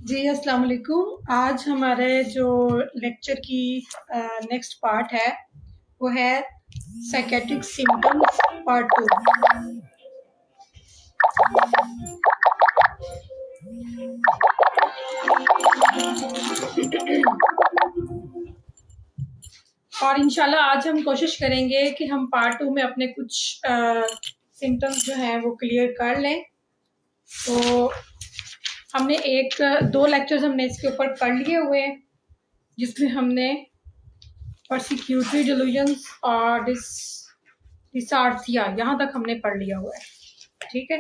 जी, अस्सलाम वालेकुम। आज हमारे जो लेक्चर की नेक्स्ट पार्ट है वो है साइकेट्रिक सिम्टम्स पार्ट 2। और इंशाल्लाह आज हम कोशिश करेंगे कि हम पार्ट 2 में अपने कुछ सिम्टम्स जो हैं वो क्लियर कर लें। तो हमने दो लेक्चर्स हमने इसके ऊपर पढ़ लिए हुए हैं, जिसमें हमने परसिक्यूटरी डिल्यूजन्स और डिसार्थिया यहाँ तक हमने पढ़ लिया हुआ है। ठीक है,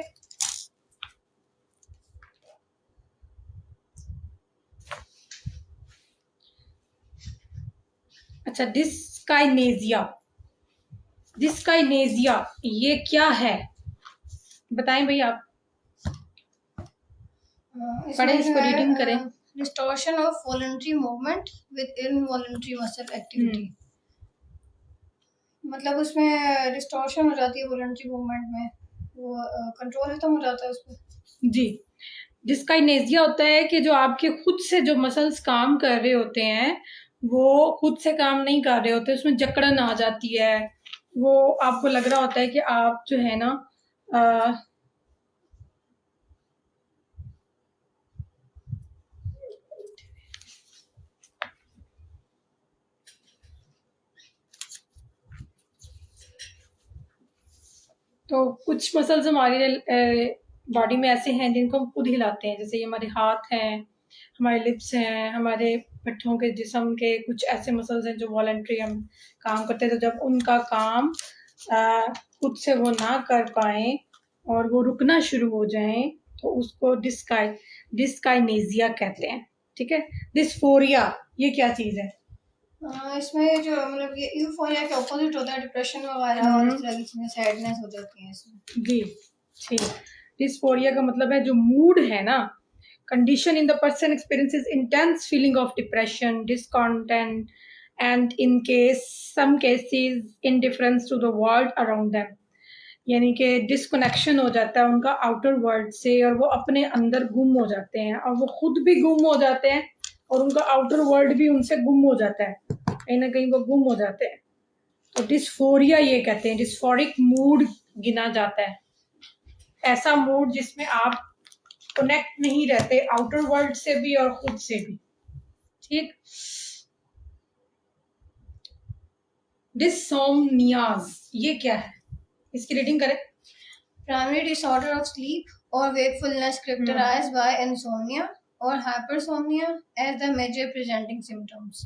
अच्छा, डिस्काइनेजिया ये क्या है, बताएं भाई आप। पढ़ें, इसको रीडिंग करें। Distortion of voluntary movement with involuntary muscle activity. मतलब उसमें डिस्टॉर्शन हो जाती है वॉलंटरी मूवमेंट में, वो कंट्रोल खत्म हो जाता है उसमें। जी, डिस्काइनेजिया होता है कि जो आपके खुद से जो मसल्स काम कर रहे होते हैं वो खुद से काम नहीं कर रहे होते, उसमें जकड़न आ जाती है। वो आपको लग रहा होता है कि आप जो है ना तो कुछ मसल्स हमारे बॉडी में ऐसे हैं जिनको हम खुद हिलाते हैं, जैसे ये हमारे हाथ हैं, हमारे लिप्स हैं, हमारे पिट्ठों के जिस्म के कुछ ऐसे मसल्स हैं जो वॉलंटरी हम काम करते हैं। तो जब उनका काम खुद से वो ना कर पाए और वो रुकना शुरू हो जाए तो उसको डिस्काइनेजिया कहते हैं। ठीक है, डिस्फोरिया ये क्या चीज है? इसमें जो मतलब ये यूफोरिया के ऑपोजिट होता है, डिप्रेशन वगैरह और इस तरह की चीजें, सैडनेस हो जाती है इसमें। जी ठीक। डिस्फोरिया का मतलब है जो मूड है ना, condition in the person experiences intense feeling of depression, discontent, and in some cases indifference to the world around them। यानी कि डिस्कनेक्शन हो जाता है उनका आउटर वर्ल्ड से और वो अपने अंदर गुम हो जाते हैं और वो खुद भी गुम हो जाते हैं और उनका आउटर वर्ल्ड भी उनसे गुम हो जाता है, कहीं ना कहीं वो गुम हो जाते हैं। तो डिस्फोरिया ये कहते हैं, डिस्फोरिक मूड गिना जाता है, ऐसा मूड जिसमें आप कनेक्ट नहीं रहते आउटर वर्ल्ड से भी और खुद से भी। ठीक, डिसोमनियाज ये क्या है, इसकी रीडिंग करें। प्राइमरी डिसऑर्डर ऑफ स्लीप और wakefulness characterized by insomnia or hypersomnia as the major presenting symptoms.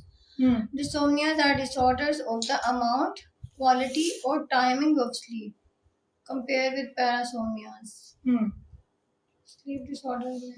Dysomnias are disorders of the amount, quality, or timing of sleep. Compare with parasomnias. Sleep disorder है।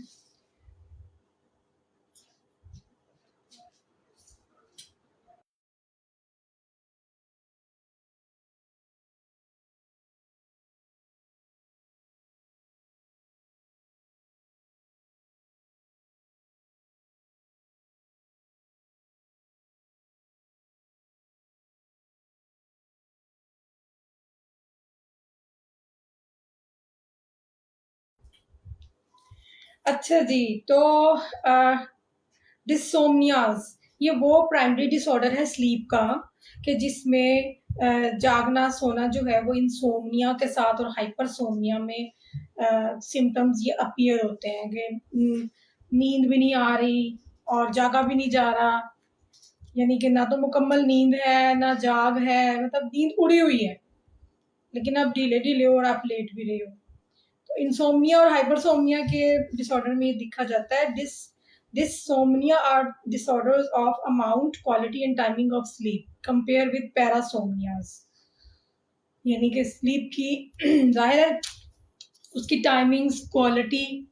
अच्छा जी, तो डिसोमनियाज ये वो primary disorder है sleep का कि जिसमें जागना सोना जो है वो इंसोमनिया के साथ और हाइपरसोमनिया में सिम्टम्स ये अपीयर होते हैं कि नींद भी नहीं आ रही और जागा भी नहीं जा रहा, यानी कि ना तो मुकम्मल नींद है ना जाग है, मतलब नींद उड़ी हुई है लेकिन आप ढीले ढीले हो और आप लेट भी रहे हो। तो इंसोमनिया और हाइपरसोमनिया के डिसऑर्डर में ये दिखा जाता है। Dyssomnias are disorders of amount, quality and timing of sleep compare with parasomnias. यानी कि स्लीप की जाहिर है उसकी टाइमिंग्स, क्वालिटी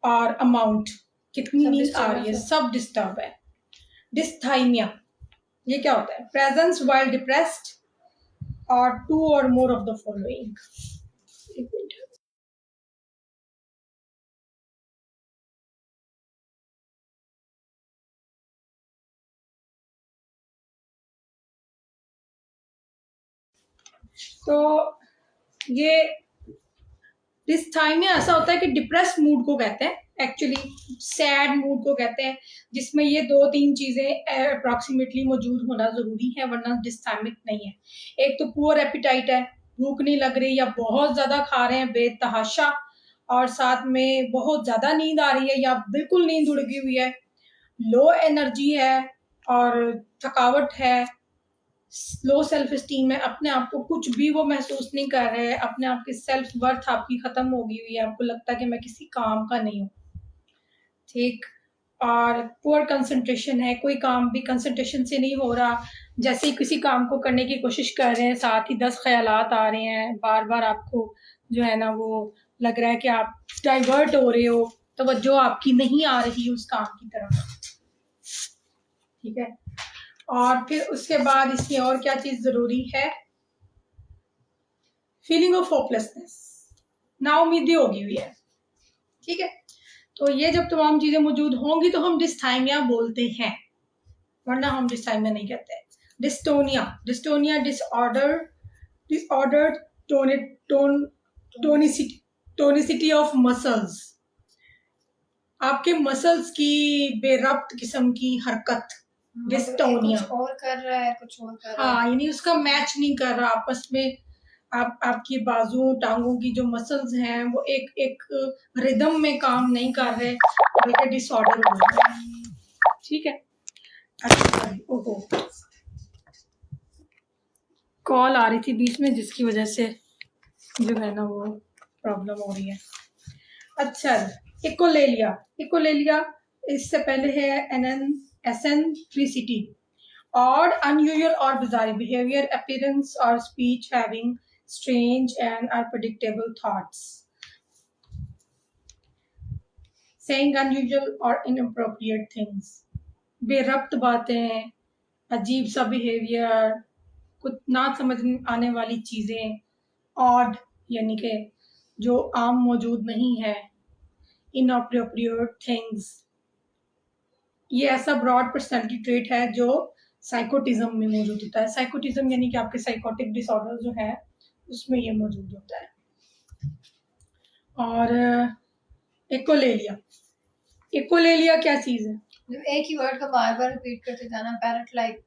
और अमाउंट, कितनी नींद आ रही है, सब डिस्टर्ब है। डिस्थाइमिया ये क्या होता है? प्रेजेंस वाइल डिप्रेस्ड और टू और मोर ऑफ द फॉलोइंग। तो ये डिस्थाइमिया ऐसा होता है कि डिप्रेस मूड को कहते हैं, एक्चुअली सैड मूड को कहते हैं, जिसमें ये 2-3 चीजें अप्रॉक्सीमेटली मौजूद होना जरूरी है, वरना डिस्थाइमिक नहीं है। एक तो पुअर एपिटाइट है, भूख नहीं लग रही या बहुत ज्यादा खा रहे हैं बेतहाशा, और साथ में बहुत ज्यादा नींद आ रही है या बिल्कुल नींद उड़ गई हुई है, लो एनर्जी है और थकावट है, लो सेल्फ स्टीम है, अपने आप को कुछ भी वो महसूस नहीं कर रहे हैं, अपने आप की सेल्फ वर्थ आपकी खत्म हो गई हुई है, आपको लगता है कि मैं किसी काम का नहीं हूँ, ठीक। और पुअर कंसंट्रेशन है, कोई काम भी कंसंट्रेशन से नहीं हो रहा, जैसे ही किसी काम को करने की कोशिश कर रहे हैं साथ ही 10 ख्यालात आ रहे हैं, बार बार आपको जो है ना वो लग रहा है कि आप डाइवर्ट हो रहे हो, तवज्जो आपकी नहीं आ रही उस काम की तरफ, ठीक है। और फिर उसके बाद इसमें और क्या चीज जरूरी है, फीलिंग ऑफ होपलेसनेस, नाउमीदी होगी हुई है, ठीक है। तो ये जब तमाम चीजें मौजूद होंगी तो हम डिस्थाइमिया बोलते हैं, वरना हम डिस्थाइमिया नहीं कहते। Dystonia, dystonia disorder tonicity of muscles, आपके मसल्स की बेरब्त किस्म की हरकत, डिस्टोनिया। कुछ और कर रहा है, कुछ और कर रहा है, हाँ, यानी उसका मैच नहीं कर रहा आपस में, आपकी बाजू टांगों की जो मसल्स हैं वो एक रिदम में काम नहीं कर रहे, बल्कि डिसऑर्डर हो रहा है, ठीक है। अच्छा, ओहो, कॉल आ रही थी बीच में जिसकी वजह से जो है ना वो प्रॉब्लम हो रही है। अच्छा, इकोलेलिया, इकोलेलिया इससे पहले है eccentricity, odd, unusual or bizarre behavior, appearance or speech having strange and unpredictable thoughts, saying unusual or inappropriate things, बेरब्त बातें, अजीब सा बिहेवियर, कुछ ना समझ आने वाली चीजें, ऑड यानी कि जो आम मौजूद नहीं है, इनअप्रोप्रिएट थिंग्स, ये ऐसा ब्रॉड पर्सनैलिटी ट्रेट है जो साइकोटिज्म में मौजूद होता है। साइकोटिज्म यानी कि आपके साइकोटिक डिसऑर्डर जो है उसमें ये मौजूद होता है। और इकोलेलिया, इकोलेलिया क्या चीज है, एक ही वर्ड का बार बार रिपीट करते जाना, पैरट लाइक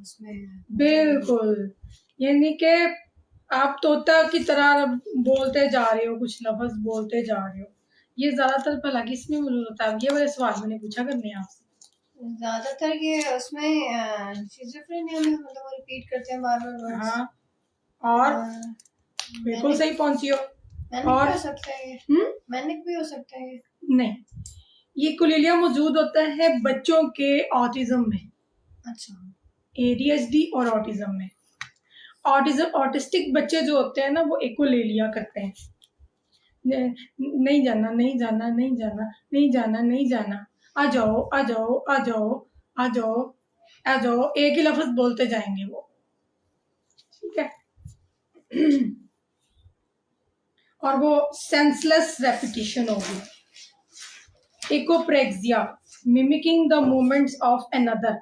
उसमें, बिल्कुल, यानी कि आप तोता की तरह बोलते जा रहे हो, कुछ लफ्ज बोलते जा रहे हो, ये ज्यादातर भला किसमें मौजूद होता है, ये वाले सवाल मैंने पूछा करने हैं आपसे। ज्यादातर ये उसमें शिज़ोफ्रेनिया में, मतलब वो रिपीट करते हैं बार बार वर्ड्स। हाँ, और बिल्कुल सही पहुंची हो। और हो सकता है ये, मैनिक भी हो सकता है ये, नहीं, ये इकोलेलिया मौजूद होता है बच्चों के ऑटिज्म में, अच्छा, ADHD और ऑटिज्म में। ऑटिस्टिक बच्चे जो होते हैं ना वो इकोलेलिया करते हैं, नहीं जाना, नहीं जाना, नहीं जाना, नहीं जाना, नहीं जाना, आ जाओ, आ जाओ, आ जाओ, आ जाओ, आ जाओ, एक ही लफ्ज बोलते जाएंगे वो, ठीक है। और वो सेंसलेस रेपिटेशन होगी। Echopraxia, mimicking the movements of another,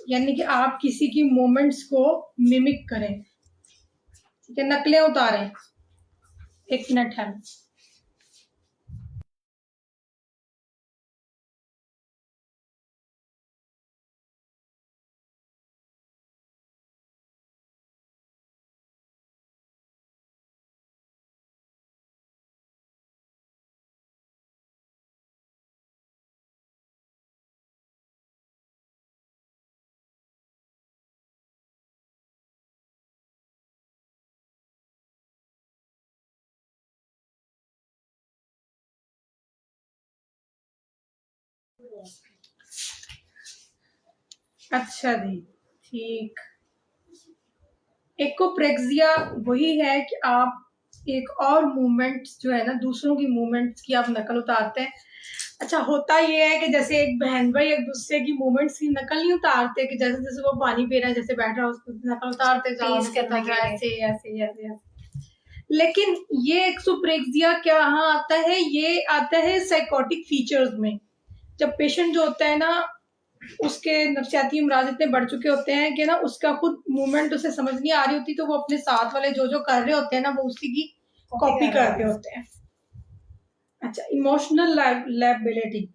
यानी कि आप किसी की मूवमेंट्स को मिमिक करें, ठीक है, नकलें उतारें। एक मिनट है, अच्छा जी, ठीक। इकोप्रेक्सिया वही है कि आप एक और मूवमेंट्स जो है ना, दूसरों की मूवमेंट्स की आप नकल उतारते हैं। अच्छा, होता ये है कि जैसे एक बहन भाई एक दूसरे की मूवमेंट्स की नकल नहीं उतारते, कि जैसे जैसे वो पानी पी रहा है, जैसे बैठ रहा है उसको नकल उतारते जाओ, ऐसे ऐसे ऐसे। लेकिन ये एक्सोप्रेक्सिया क्या यहाँ आता है, ये आता है साइकोटिक फीचर्स में, जब पेशेंट जो होता है ना उसके नफ्सियाती अमराज इतने बढ़ चुके होते हैं कि ना उसका खुद मूवमेंट उसे समझ नहीं आ रही होती, तो वो अपने साथ वाले जो जो कर रहे होते हैं ना वो उसी की कॉपी कर रहे होते हैं। अच्छा, emotional liability,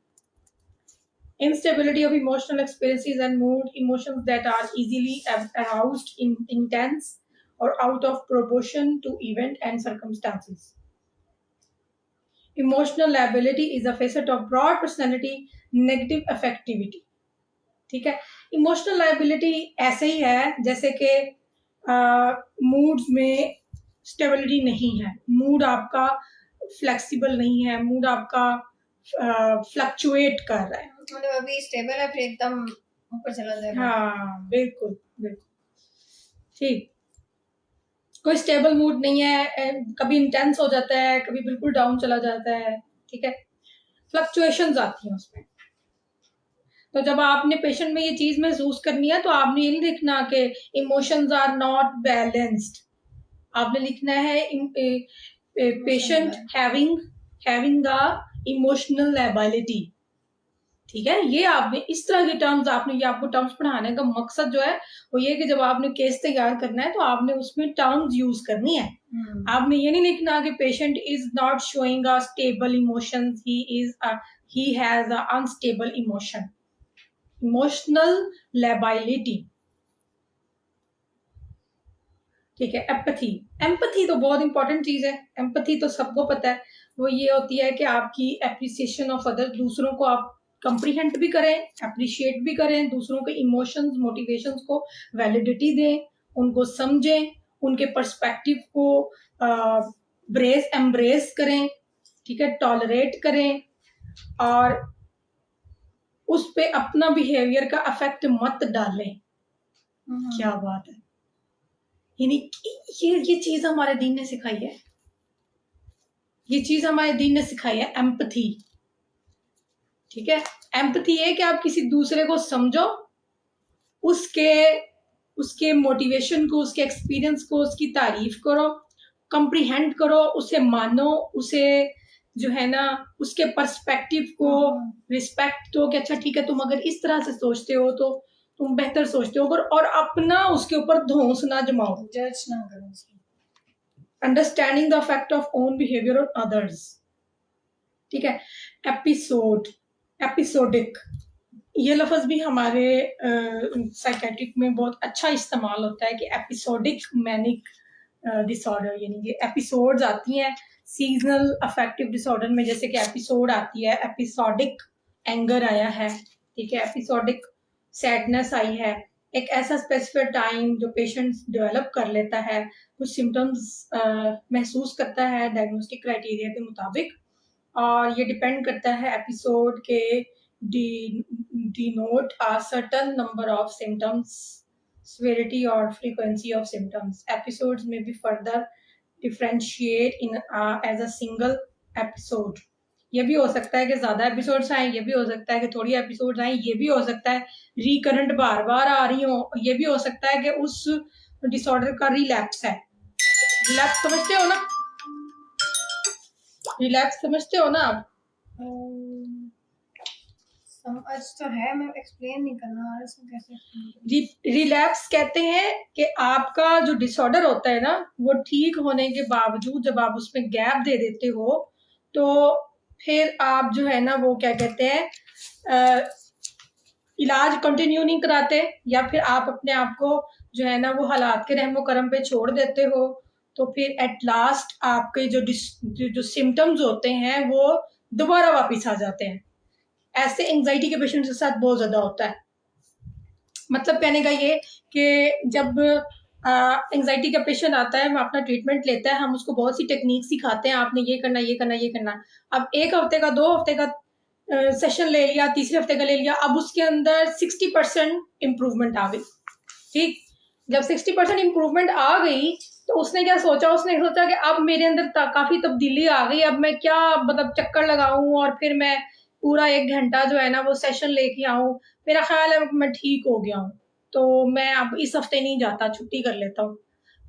instability of emotional experiences and mood, emotions that are easily aroused, intense or out of proportion to event and circumstances. Emotional liability is a facet of broad personality negative affectivity. ठीक है, emotional liability ऐसे ही है जैसे कि moods में stability नहीं है, mood आपका फ्लेक्सिबल नहीं है, मूड आपका फ्लक्चुएट कर रहा है, मतलब अभी स्टेबल है फिर एकदम ऊपर चला जाएगा। हाँ बिल्कुल बिल्कुल ठीक, कोई स्टेबल मूड नहीं है, कभी इंटेंस हो जाता है, कभी बिल्कुल डाउन चला जाता है। ठीक है, फ्लक्चुएशंस आती हैं उसमें। तो जब आपने पेशेंट में ये चीज महसूस करनी है तो आपने ये नहीं लिखना कि इमोशंस आर नॉट बैलेंस्ड, आपने लिखना है patient having a emotional liability. ठीक है, ये आपने इस तरह की टर्म्स, आपने ये आपको टर्म्स पढ़ाने का मकसद जो है वो ये कि जब आपने केस तैयार करना है तो आपने उसमें टर्म्स यूज करनी है। आपने ये नहीं लिखना कि patient is not showing a stable emotions, he has a unstable emotion. Emotional liability. ठीक है, एम्पैथी तो बहुत इंपॉर्टेंट चीज है। एम्पैथी तो सबको पता है, वो ये होती है कि आपकी एप्रिसिएशन ऑफ अदर, दूसरों को आप कंप्रीहेंड भी करें, अप्रिशिएट भी करें, दूसरों के इमोशंस मोटिवेशंस को वैलिडिटी दें, उनको समझें, उनके पर्सपेक्टिव को एम्ब्रेस करें। ठीक है, टॉलरेट करें और उस पे अपना बिहेवियर का अफेक्ट मत डालें। क्या बात है, यानी ये चीज हमारे दीन ने सिखाई है, ये चीज हमारे दीन ने सिखाई है, एम्पैथी। ठीक है, एम्पैथी है कि आप किसी दूसरे को समझो, उसके मोटिवेशन को, उसके एक्सपीरियंस को, उसकी तारीफ करो, कंप्रीहेंड करो, उसे मानो, उसे जो है ना उसके पर्सपेक्टिव को रिस्पेक्ट दो कि अच्छा ठीक है, तुम अगर इस तरह से सोचते हो तो तुम बेहतर सोचते हो, और अपना उसके ऊपर धौंस ना जमाओ, जज ना करो। Understanding the effect of own behaviour on others. ठीक है, एपिसोडिक, ये लफ्ज भी हमारे साइकेट्रिक में बहुत अच्छा इस्तेमाल होता है कि एपिसोडिक मैनिक डिसऑर्डर, यानी कि एपिसोड्स आती हैं सीजनल अफेक्टिव डिसऑर्डर में, जैसे कि एपिसोड आती है, एपिसोडिक एंगर आया है। ठीक है, एपिसोडिक सैडनेस आई है, एक ऐसा स्पेसिफिक टाइम जो पेशेंट डेवलप कर लेता है, कुछ सिम्टम्स महसूस करता है डायग्नोस्टिक क्राइटेरिया के मुताबिक, और ये डिपेंड करता है एपिसोड के denote a certain number of symptoms, severity or frequency of symptoms. Episodes may be further differentiate in as a single episode. ये भी हो सकता है कि ज्यादा एपिसोड्स आए, ये भी हो सकता है कि थोड़ी एपिसोड्स आए, ये भी हो सकता है रिकरेंट बार बार आ रही हो, ये भी हो सकता है कि उस डिसऑर्डर का रिलैप्स है। रिलैप्स समझते हो ना, रिलैप्स समझते हो ना आप? समझ तो है, मैं एक्सप्लेन नहीं करना आ रहा कैसे। रिलैप्स कहते हैं कि आपका जो डिसऑर्डर होता है ना, वो ठीक होने के बावजूद जब आप उसमें गैप दे देते हो तो फिर आप जो है ना वो क्या कहते हैं, इलाज कंटिन्यू नहीं कराते, या फिर आप अपने आप को जो है ना वो हालात के रहमो करम पे छोड़ देते हो, तो फिर एट लास्ट आपके जो सिम्टम्स होते हैं वो दोबारा वापिस आ जाते हैं। ऐसे एंजाइटी के पेशेंट के साथ बहुत ज्यादा होता है। मतलब कहने का ये कि जब एंजाइटी का पेशेंट आता है, वो अपना ट्रीटमेंट लेता है, हम उसको बहुत सी टेक्निक सिखाते हैं, आपने ये करना, ये करना, ये करना। अब 1 हफ्ते का 2 हफ्ते का सेशन ले लिया, तीसरे हफ्ते का ले लिया, अब उसके अंदर 60% इम्प्रूवमेंट आ गई। ठीक, जब 60% इम्प्रूवमेंट आ गई तो उसने क्या सोचा, उसने सोचा कि अब मेरे अंदर काफी तब्दीली आ गई, अब मैं क्या मतलब चक्कर लगाऊं और फिर मैं पूरा 1 घंटा जो है ना वो सेशन लेके आऊं, मेरा ख्याल है मैं ठीक हो गया हूँ, तो मैं अब इस हफ्ते नहीं जाता, छुट्टी कर लेता हूँ।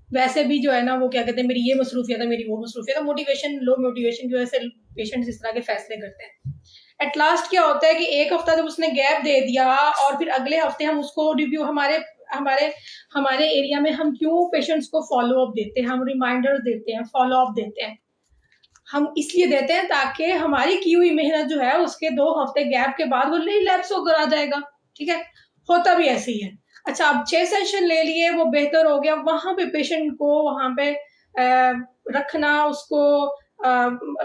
वैसे भी जो है ना वो क्या कहते हैं, मेरी ये मसरूफियत है, मेरी वो मसरूफियत है, मोटिवेशन, लो मोटिवेशन की वजह से पेशेंट्स इस तरह के फैसले करते हैं। एट लास्ट क्या होता है कि 1 हफ्ता जब उसने गैप दे दिया और फिर अगले हफ्ते हम उसको रिव्यू, हमारे हमारे हमारे एरिया में हम क्यों पेशेंट्स को फॉलो अप देते हैं, हम रिमाइंडर्स देते हैं, फॉलो अप देते हैं, हम इसलिए देते हैं ताकि हमारी की हुई मेहनत जो है उसके 2 हफ्ते गैप के बाद वो रिलैप्स होकर आ जाएगा। ठीक है, होता भी ऐसे ही है। अच्छा, अब 6 सेशन ले लिए, वो बेहतर हो गया, वहां पे पेशेंट को वहां पे रखना, उसको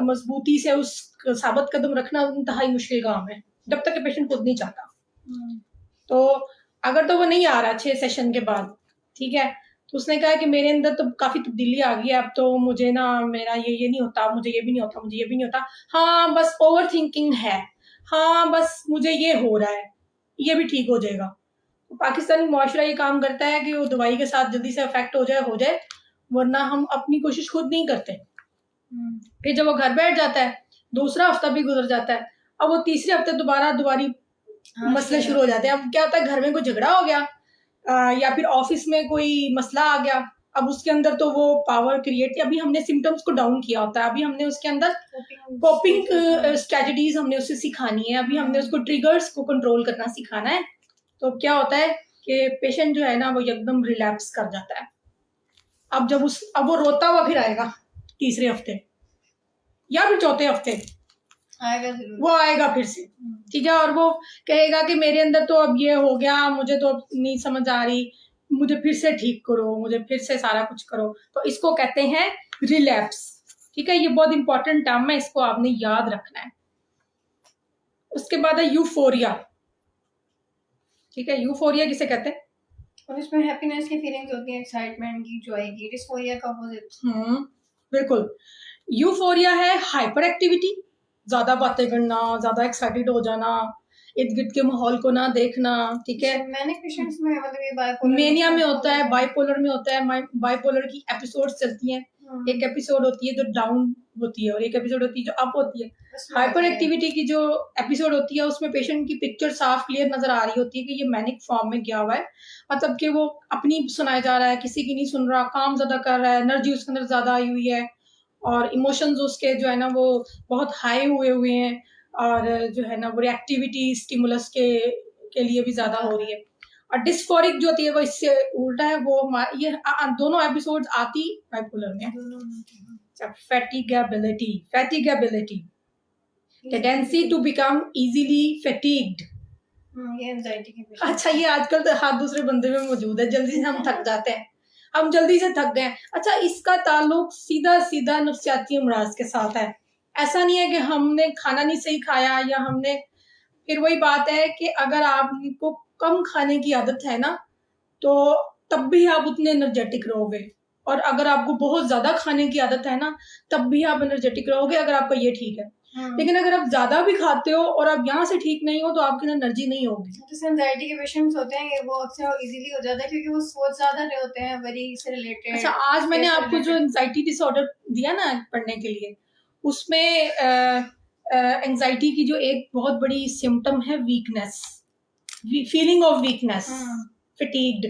मजबूती से उस साबित कदम रखना इंतहाई मुश्किल काम है, जब तक पेशेंट खुद नहीं चाहता। तो अगर तो वो नहीं आ रहा 6 सेशन के बाद, ठीक है, तो उसने कहा कि मेरे अंदर तो काफी तब्दीली आ गई है, अब तो मुझे ना मेरा ये नहीं होता, मुझे ये भी नहीं होता, मुझे ये भी नहीं होता, हाँ बस ओवर थिंकिंग है, हाँ बस मुझे ये हो रहा है, ये भी ठीक हो जाएगा। तो पाकिस्तानी मुआशरा ये काम करता है कि वो दवाई के साथ जल्दी से अफेक्ट हो जाए, वरना हम अपनी कोशिश खुद नहीं करते। फिर जब वो घर बैठ जाता है, दूसरा हफ्ता भी गुजर जाता है, अब वो तीसरे हफ्ते दोबारी मसले शुरू हो जाते हैं। अब क्या होता है, घर में कोई झगड़ा हो गया या फिर ऑफिस में कोई मसला आ गया, अब उसके अंदर तो वो पावर क्रिएट, अभी हमने सिम्टम्स को डाउन किया होता है, अभी हमने उसके अंदर कोपिंग स्ट्रेटजीज हमने उसे सिखानी है, अभी हमने उसको ट्रिगर्स को कंट्रोल करना सिखाना है। तो क्या होता है कि पेशेंट जो है ना वो एकदम रिलैप्स कर जाता है। अब वो रोता हुआ फिर आएगा तीसरे हफ्ते या फिर चौथे हफ्ते आएगा जरूर, वो आएगा फिर से, ठीक है, और वो कहेगा कि मेरे अंदर तो अब ये हो गया, मुझे तो अब नहीं समझ आ रही, मुझे फिर से ठीक करो, मुझे फिर से सारा कुछ करो। तो इसको कहते हैं रिलैप्स। ठीक है, ये बहुत इंपॉर्टेंट टर्म है, इसको आपने याद रखना है। उसके बाद है यूफोरिया। ठीक है, यूफोरिया किसे कहते हैं? और इसमें हैप्पीनेस की फीलिंग्स होती हैं, एक्साइटमेंट की, जॉय की। डिस्फोरिया का अपोजिट। बिल्कुल, यूफोरिया है हाइपर एक्टिविटी, ज्यादा बातें करना, ज्यादा एक्साइटेड हो जाना, इर्द गिर्द के माहौल को ना देखना। ठीक है, मैनिक पेशेंट्स में मतलब ये बाइपोलर मेनिया में होता है, बाइपोलर में होता है। बाइपोलर की एपिसोड चलती हैं, एक एपिसोड होती है जो डाउन होती है और एक एपिसोड होती है जो अप होती है। हाइपर एक्टिविटी की जो एपिसोड होती है उसमें पेशेंट की पिक्चर साफ क्लियर नजर आ रही होती है कि ये मैनिक फॉर्म में गया हुआ है, मतलब कि वो अपनी सुनाया जा रहा है, किसी की नहीं सुन रहा, काम ज्यादा कर रहा है, एनर्जी उसके अंदर ज्यादा आई हुई है और इमोशंस उसके जो है ना वो बहुत हाई हुए हैं और जो है ना वो रिएक्टिविटी स्टिमुलस के लिए भी ज्यादा हो रही है। और डिस्फोरिक जो होती है वो इससे उल्टा है, वो ये दोनों एपिसोड्स आती बाइपोलर में। फैटिगेबिलिटी टेंडेंसी टू बिकम इजीली फैटिग्ड। ये एंजाइटी की पेशेंट। अच्छा, ये आजकल तो हर दूसरे बंदे में मौजूद है, जल्दी से हम थक जाते हैं, हम जल्दी से थक गए। अच्छा, इसका ताल्लुक सीधा नफ्सियाती अमराज के साथ है। ऐसा नहीं है कि हमने खाना नहीं सही खाया या हमने, फिर वही बात है कि अगर आपको कम खाने की आदत है ना तो तब भी आप उतने एनर्जेटिक रहोगे, और अगर आपको बहुत ज्यादा खाने की आदत है ना तब भी आप एनर्जेटिक रहोगे, अगर आपका ये ठीक है। लेकिन अगर आप ज्यादा भी खाते हो और आप यहाँ से ठीक नहीं हो तो आपके अंदर एनर्जी नहीं होगी। जैसे एंजाइटी के पेशेंट्स होते हैं वो अक्सर इजीली हो जाता है क्योंकि वो सोच ज्यादा रहे होते हैं वरी से रिलेटेड। अच्छा, आज मैंने आपको जो एंजाइटी डिसऑर्डर दिया ना पढ़ने के लिए, उसमें एंजाइटी की जो एक बहुत बड़ी सिम्टम है weakness, feeling of weakness, fatigued.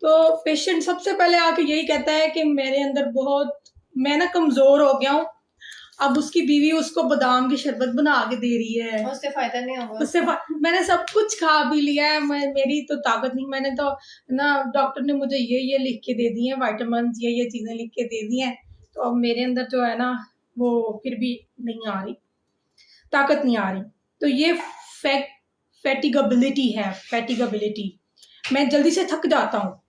तो पेशेंट सबसे पहले आके यही कहता है कि मेरे अंदर मैं ना कमजोर हो गया हूँ। अब उसकी बीवी उसको बादाम की शरबत बना के दे रही है, उससे फायदा नहीं होगा, मैंने सब कुछ खा भी लिया है, मेरी तो ताकत नहीं, मैंने तो ना डॉक्टर ने मुझे ये लिख के दे दी है, विटामिन ये चीजें लिख के दे दी हैं, तो अब मेरे अंदर जो है ना वो फिर भी नहीं आ रही, ताकत नहीं आ रही। तो ये फैटिगेबिलिटी है। फैटिगेबिलिटी, मैं जल्दी से थक जाता हूँ,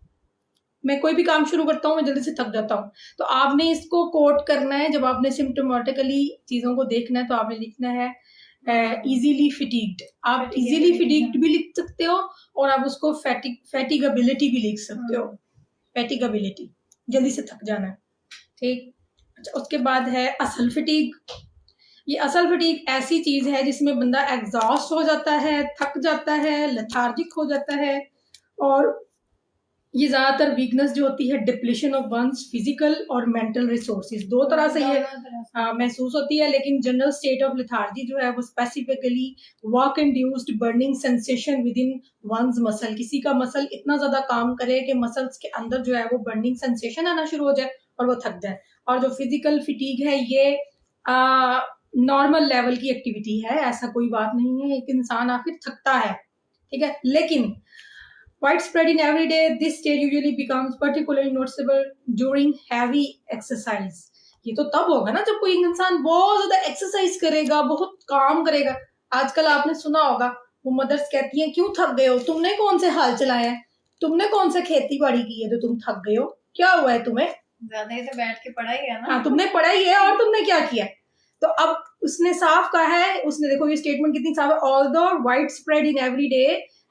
मैं कोई भी काम शुरू करता हूँ मैं जल्दी से थक जाता हूँ। तो आपने इसको कोट करना है, जब आपने सिम्टोमेटिकली चीजों को देखना है तो आपने लिखना है इजीली फिटीग्ड। आप इजीली फिटीग्ड भी लिख सकते हो और आप उसको फैटिगेबिलिटी भी लिख सकते हो। फैटिगेबिलिटी, जल्दी से थक जाना है, ठीक। अच्छा, उसके बाद है असल फिटीग। ये असल फटीग ऐसी चीज है जिसमें बंदा एग्जॉस्ट हो जाता है, थक जाता है, लेथार्जिक हो जाता है, और ये ज्यादातर वीकनेस जो होती है डिप्लीशन ऑफ वंस फिजिकल और मेंटल रिसोर्सेज, दो तरह से ये महसूस होती है। लेकिन जनरल स्टेट ऑफ लेथार्जी जो है वो specifically work induced burning sensation with in one's muscle. किसी का मसल इतना ज्यादा काम करे कि मसल्स के अंदर जो है वो बर्निंग सेंसेशन आना शुरू हो जाए और वो थक जाए। और जो फिजिकल फिटीग है ये नॉर्मल लेवल की एक्टिविटी है, ऐसा कोई बात नहीं है, एक इंसान आखिर थकता है, ठीक है। लेकिन Widespread in every day, this state usually becomes particularly noticeable during heavy exercise. ये तो तब होगा ना जब कोई इंसान बहुत ज्यादा एक्सरसाइज करेगा, बहुत काम करेगा. आजकल आपने सुना होगा वो मदर्स कहती हैं क्यों थक गए हो, तुमने कौन से हाल चलाए हैं, तुमने कौन से खेती बाड़ी की है तो तुम थक गए हो, क्या हुआ है तुम्हें, ज्यादा ही तो बैठ के पढ़ा ही है ना. हाँ तुमने पढ़ाई है और तुमने क्या किया. तो अब उसने साफ कहा है, उसने देखो ये स्टेटमेंट कितनी साफ है. Although wide spread in every day,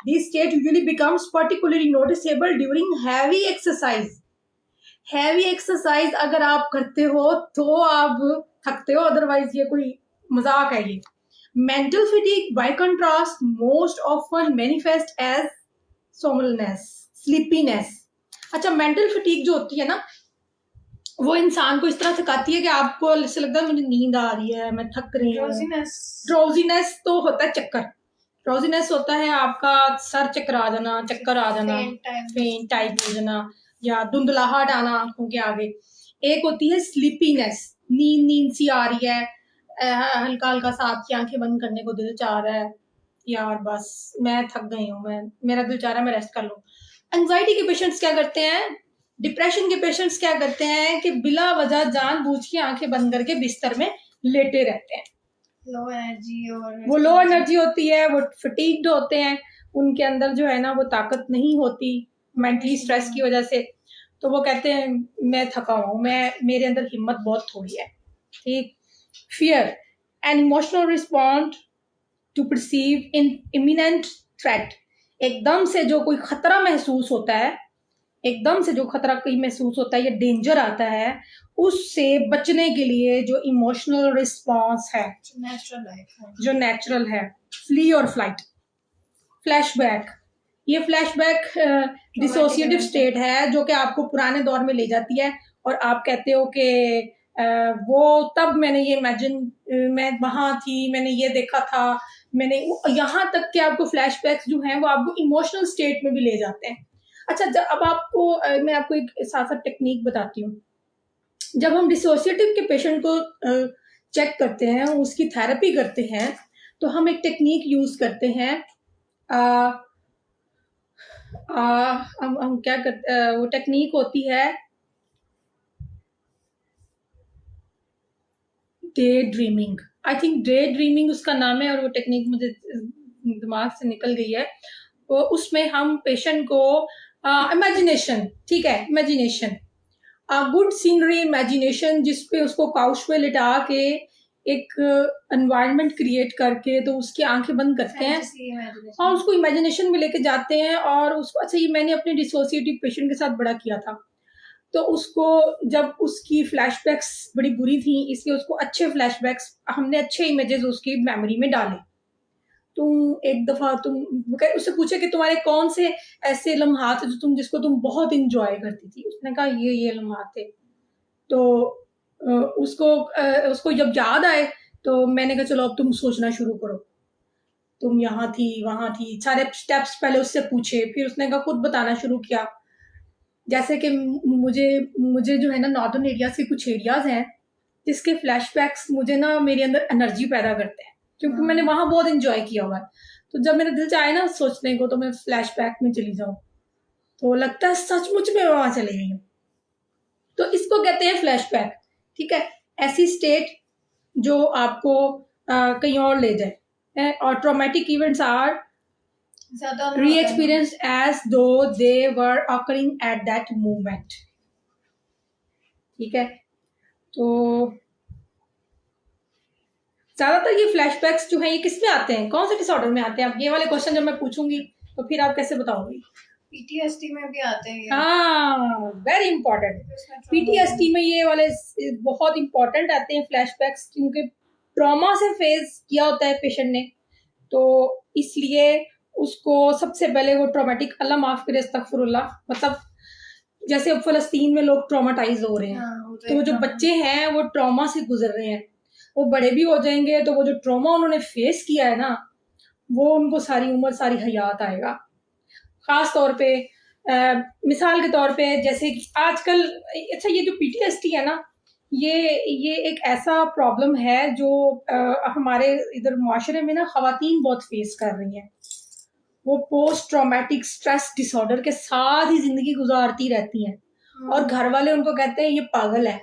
this state usually becomes particularly noticeable during heavy exercise. Heavy exercise अगर आप करते हो तो आप थकते हो, अदरवाइज ये कोई मजाक है ये. Mental fatigue by contrast most often manifest as somnolence, sleepiness. अच्छा, मेंटल फटीग जो होती है ना वो इंसान को इस तरह थकाती है कि आपको ऐसे लगता है मुझे नींद आ रही है, मैं थक रही हूँ. ड्राउजीनेस तो होता है चक्कर. ड्राउजीनेस होता है आपका सर चकरा जाना, चक्कर आ जाना, फेंट टाइप हो जाना या धुंधलाहट आना आंखों के आगे. एक होती है स्लीपीनेस, नींद सी आ रही है, हल्का हल्का सा आपकी आंखें बंद करने को दिल चाह रहा है, यार बस मैं थक गई हूँ, मैं मेरा दिल चाह रहा है मैं रेस्ट कर लूँ. एंजाइटी के पेशेंट्स क्या करते हैं, डिप्रेशन के पेशेंट्स क्या करते हैं कि बिला वजह जानबूझ के आंखें बंद करके बिस्तर में लेटे रहते हैं. लो एनर्जी, और वो लो एनर्जी होती है, वो फटीग्ड होते हैं, उनके अंदर जो है ना वो ताकत नहीं होती मेंटली स्ट्रेस की वजह से. तो वो कहते हैं मैं थका हुआ हूँ, मैं मेरे अंदर हिम्मत बहुत थोड़ी है. ठीक. Fear an emotional respond to perceive in imminent threat. एकदम से जो कोई खतरा महसूस होता है, एकदम से जो खतरा कहीं महसूस होता है या डेंजर आता है, उससे बचने के लिए जो इमोशनल रिस्पॉन्स है, जो नेचुरल है, फ्ली और फ्लाइट. फ्लैशबैक, ये फ्लैशबैक डिसोसिएटिव स्टेट है जो कि आपको पुराने दौर में ले जाती है और आप कहते हो कि वो तब मैंने ये इमेजिन, मैं वहां थी, मैंने ये देखा था, मैंने यहाँ तक कि आपको फ्लैशबैक्स जो हैं वो आपको इमोशनल स्टेट में भी ले जाते हैं. अच्छा, अब आपको मैं आपको एक साथ साथ टेक्निक बताती हूँ. जब हम डिसोसिएटिव के पेशेंट को चेक करते हैं, उसकी थेरेपी करते हैं, तो हम एक टेक्निक यूज करते हैं. हम क्या करते, वो टेक्निक होती है day dreaming. I think day dreaming उसका नाम है और वो टेक्निक मुझे दिमाग से निकल गई है. तो उसमें हम पेशेंट को इमेजिनेशन, ठीक है, इमेजिनेशन, गुड सीनरी इमेजिनेशन, जिसपे उसको काउच पे लिटा के एक एनवायरनमेंट क्रिएट करके तो उसकी आंखें बंद करते हैं और उसको इमेजिनेशन में लेके जाते हैं. और उसको, अच्छा ये मैंने अपने डिसोसिएटिव पेशेंट के साथ बड़ा किया था. तो उसको जब उसकी फ्लैशबैक्स बड़ी बुरी थी, इसलिए उसको अच्छे फ्लैशबैक्स, हमने अच्छे इमेजेस उसकी मेमोरी में डाले. तुम एक दफा उससे पूछे कि तुम्हारे कौन से ऐसे लम्हात थे जो जिसको तुम बहुत इंजॉय करती थी. उसने कहा ये लम्हात थे. तो उसको जब याद आए तो मैंने कहा चलो अब तुम सोचना शुरू करो, तुम यहाँ थी वहां थी, सारे स्टेप्स पहले उससे पूछे, फिर उसने कहा खुद बताना शुरू किया. जैसे कि मुझे जो है ना नॉर्दर्न एरियाज के कुछ एरियाज हैं जिसके फ्लैशबैक्स मुझे ना मेरे अंदर एनर्जी पैदा करते हैं क्योंकि मैंने वहां बहुत इंजॉय किया हुआ है. तो जब मेरा दिल चाहे ना सोचने को तो मैं फ्लैशबैक में चली जाऊं तो लगता है सचमुच में वहां चली गई हूँ. तो इसको कहते हैं फ्लैशबैक. ठीक है, ऐसी स्टेट जो आपको कहीं और ले जाए. और traumatic events are re-experienced as though they were occurring at that moment. ठीक है, तो ज्यादातर ये फ्लैशबैक्स जो है ये किस में आते हैं, कौन से डिसऑर्डर में आते हैं? अब ये वाले क्वेश्चन जब मैं पूछूंगी तो फिर आप कैसे बताओगे? पीटीएसडी में भी आते हैं. हाँ, वेरी इंपॉर्टेंट. पीटीएसडी में ये वाले बहुत इंपॉर्टेंट आते हैं फ्लैशबैक्स, क्योंकि ट्रॉमा से फेस किया होता है पेशेंट ने, तो इसलिए उसको सबसे पहले वो ट्रॉमेटिक, अल्लाह माफ करे, अस्तगफुरुल्लाह, मतलब जैसे अब फलस्तीन में लोग ट्रॉमाटाइज हो रहे हैं. तो जो बच्चे हैं वो ट्रॉमा से गुजर रहे हैं, वो बड़े भी हो जाएंगे तो वो जो ट्रॉमा उन्होंने फेस किया है ना वो उनको सारी उम्र सारी हयात आएगा. खास तौर पे मिसाल के तौर पे जैसे आजकल, अच्छा ये जो पीटीएसडी है ना ये एक ऐसा प्रॉब्लम है जो हमारे इधर मुआशरे में ना खवातीन बहुत फेस कर रही हैं. वो पोस्ट ट्रॉमेटिक स्ट्रेस डिसऑर्डर के साथ ही जिंदगी गुजारती रहती हैं, और घर वाले उनको कहते हैं ये पागल है,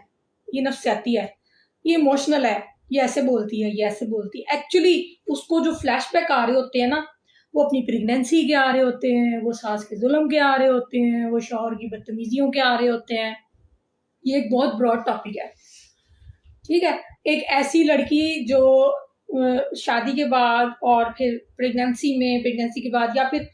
ये नफसियाती है, ये इमोशनल है, ये ऐसे बोलती है, ये ऐसे बोलती है। एक्चुअली उसको जो फ्लैशबैक आ रहे होते हैं ना, वो अपनी प्रेगनेंसी के आ रहे होते हैं, वो सास के जुल्म के आ रहे होते हैं, वो शौहर की बदतमीजियों के आ रहे होते हैं। ये एक बहुत ब्रॉड टॉपिक है, ठीक है। एक ऐसी लड़की जो शादी के बाद और फिर प्रेगनेंसी के बाद, या फिर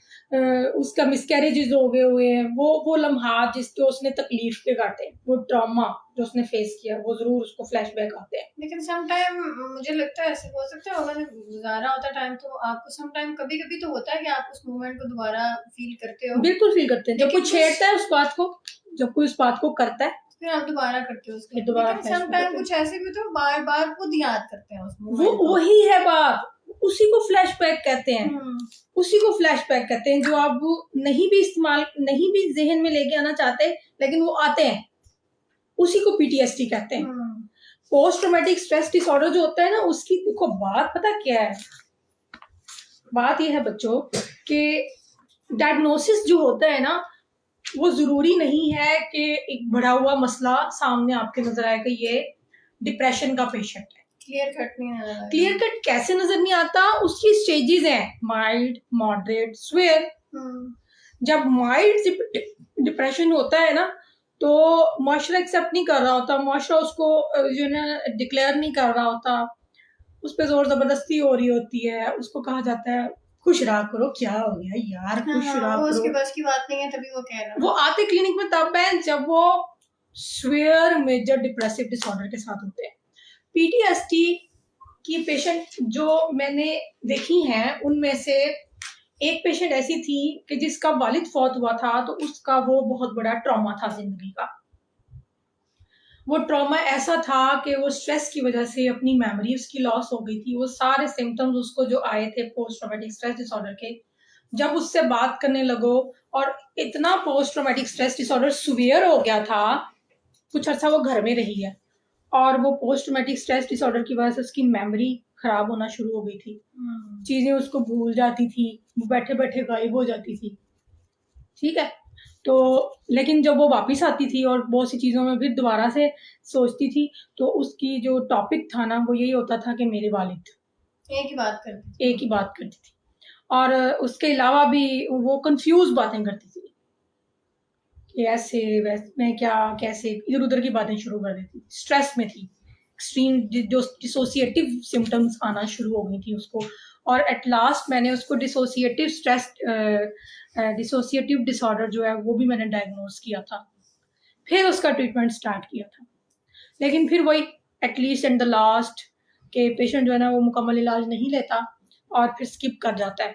उसका मिसकैरेजेस हो गए हुए हैं, वो लम्हात जिसको उसने तकलीफ के काटे, वो ट्रॉमा जो उसने फेस किया, वो जरूर उसको फ्लैशबैक आते हैं। लेकिन सम टाइम मुझे लगता है ऐसे हो सकता है, अगर गुजारा होता टाइम तो आपको सम टाइम कभी कभी तो होता है कि आप उस मोमेंट को दोबारा फील करते हो। बिल्कुल फील करते हैं, जब कोई छेड़ता है उस बात को, जब कोई उस बात को करता है फिर आप दोबारा करते हो उसको। दोबारा सम टाइम कुछ ऐसे भी तो बार बार खुद याद करते हैं उस वो मोमेंट को। वही है बात, उसी को फ्लैशबैक कहते हैं, उसी को फ्लैशबैक कहते हैं, जो आप नहीं भी जहन में लेके आना चाहते, लेकिन वो आते हैं, उसी को पीटीएसडी कहते हैं। पोस्ट ट्रॉमेटिक स्ट्रेस डिसऑर्डर जो होता है ना, उसकी देखो बात पता क्या है, बात ये है बच्चों कि डायग्नोसिस जो होता है ना, वो जरूरी नहीं है कि एक बढ़ा हुआ मसला सामने आपके नजर आएगा ये डिप्रेशन का पेशेंट है। क्लियर कट नहीं नजर आता। क्लियर कट कैसे नजर नहीं आता, उसकी स्टेजेस हैं, माइल्ड, मॉडरेट, सिवियर। जब माइल्ड डिप्रेशन होता है ना, तो मुआशरा एक्सेप्ट नहीं कर रहा होता, मुआशरा उसको जो है ना डिक्लेयर नहीं कर रहा होता, उस पर जोर जबरदस्ती हो रही होती है, उसको कहा जाता है खुश रहा करो, क्या हो गया यार, खुश रहा करो, उसके बस की बात नहीं है, तभी वो कह रहा है। वो आते क्लिनिक में तब है जब वो सिवियर मेजर डिप्रेसिव डिसऑर्डर के साथ होते हैं। पीटीएसडी की पेशेंट जो मैंने देखी हैं, उनमें से एक पेशेंट ऐसी थी कि जिसका वालिद फौत हुआ था, तो उसका वो बहुत बड़ा ट्रॉमा था जिंदगी का। वो ट्रॉमा ऐसा था कि वो स्ट्रेस की वजह से अपनी मेमोरी उसकी लॉस हो गई थी। वो सारे सिम्टम्स उसको जो आए थे पोस्ट ट्रॉमेटिक स्ट्रेस डिसऑर्डर के, जब उससे बात करने लगो, और इतना post traumatic stress disorder severe हो गया था, कुछ अर्सा वो घर में रही है, और वो पोस्ट ट्रॉमेटिक स्ट्रेस डिसऑर्डर की वजह से उसकी मेमोरी खराब होना शुरू हो गई थी, चीजें उसको भूल जाती थी, वो बैठे बैठे गायब हो जाती थी, ठीक है। तो लेकिन जब वो वापस आती थी और बहुत सी चीज़ों में फिर दोबारा से सोचती थी, तो उसकी जो टॉपिक था ना, वो यही होता था कि मेरे वालिद, एक ही बात करती थी। और उसके अलावा भी वो कंफ्यूज बातें करती थी कि ऐसे वैसे, मैं क्या कैसे, इधर उधर की बातें शुरू कर देती थी, स्ट्रेस में थी, एक्सट्रीम जो डिसोसिएटिव सिम्टम्स आना शुरू हो गई थी उसको। और एट लास्ट मैंने उसको डिसोसिएटिव डिसऑर्डर जो है वो भी मैंने डायग्नोज किया था, फिर उसका ट्रीटमेंट स्टार्ट किया था। लेकिन फिर वही एटलीस्ट एंड द लास्ट के पेशेंट जो है ना, वो मुकम्मल इलाज नहीं लेता और फिर स्किप कर जाता है।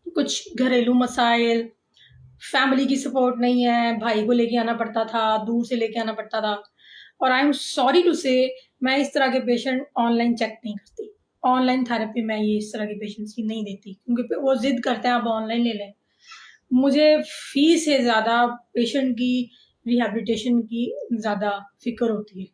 कुछ घरेलू मसाइल, फैमिली की सपोर्ट नहीं है, भाई को लेके आना पड़ता था, दूर से लेके आना पड़ता था। और आई एम सॉरी टू से, मैं इस तरह के पेशेंट ऑनलाइन चेक नहीं करती, ऑनलाइन थेरेपी मैं ये इस तरह के पेशेंट्स की नहीं देती, क्योंकि वो जिद करते हैं आप ऑनलाइन ले लें। मुझे फीस से ज़्यादा पेशेंट की रिहैबिलिटेशन की ज़्यादा फिक्र होती है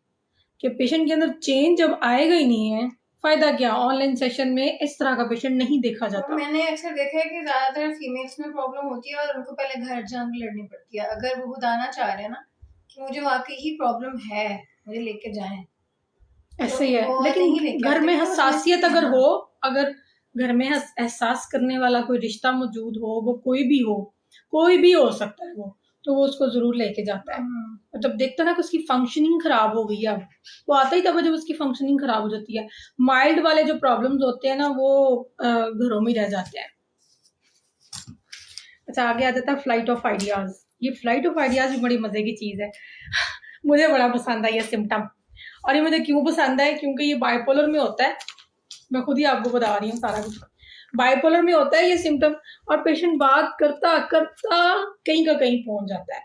कि पेशेंट के अंदर चेंज जब आएगा ही नहीं है, फायदा क्या। ऑनलाइन सेशन में इस तरह का पेशेंट नहीं देखा जाता। मैंने अक्सर देखा है कि ज्यादातर फीमेल्स में प्रॉब्लम होती है और उनको पहले घर जाकर लड़नी पड़ती है। अगर वो बताना चाह रहे हैं ना कि मुझे वाकई ही प्रॉब्लम है, मुझे लेके जाएं, ऐसे ही है। लेकिन घर में हसासियत अगर हो, अगर घर में एहसास करने वाला कोई रिश्ता मौजूद हो, वो कोई भी हो सकता है वो, तो वो उसको जरूर लेके जाता है। और जब देखता है ना कि उसकी फंक्शनिंग खराब हो गई है, वो आता ही तब जब उसकी फंक्शनिंग खराब हो जाती है। माइल्ड वाले जो प्रॉब्लम्स होते हैं ना, वो घरों में रह जाते हैं। अच्छा, आगे आ जाता है फ्लाइट ऑफ आइडियाज। ये फ्लाइट ऑफ आइडियाज भी बड़ी मजे की चीज है। मुझे बड़ा पसंद है ये सिम्टम, और ये मुझे क्यों पसंद है, क्योंकि ये बाइपोलर में होता है। मैं खुद ही आपको बता रही हूँ सारा कुछ। बाइपोलर में होता है ये सिम्टम, और पेशेंट बात करता करता कहीं का कहीं पहुंच जाता है,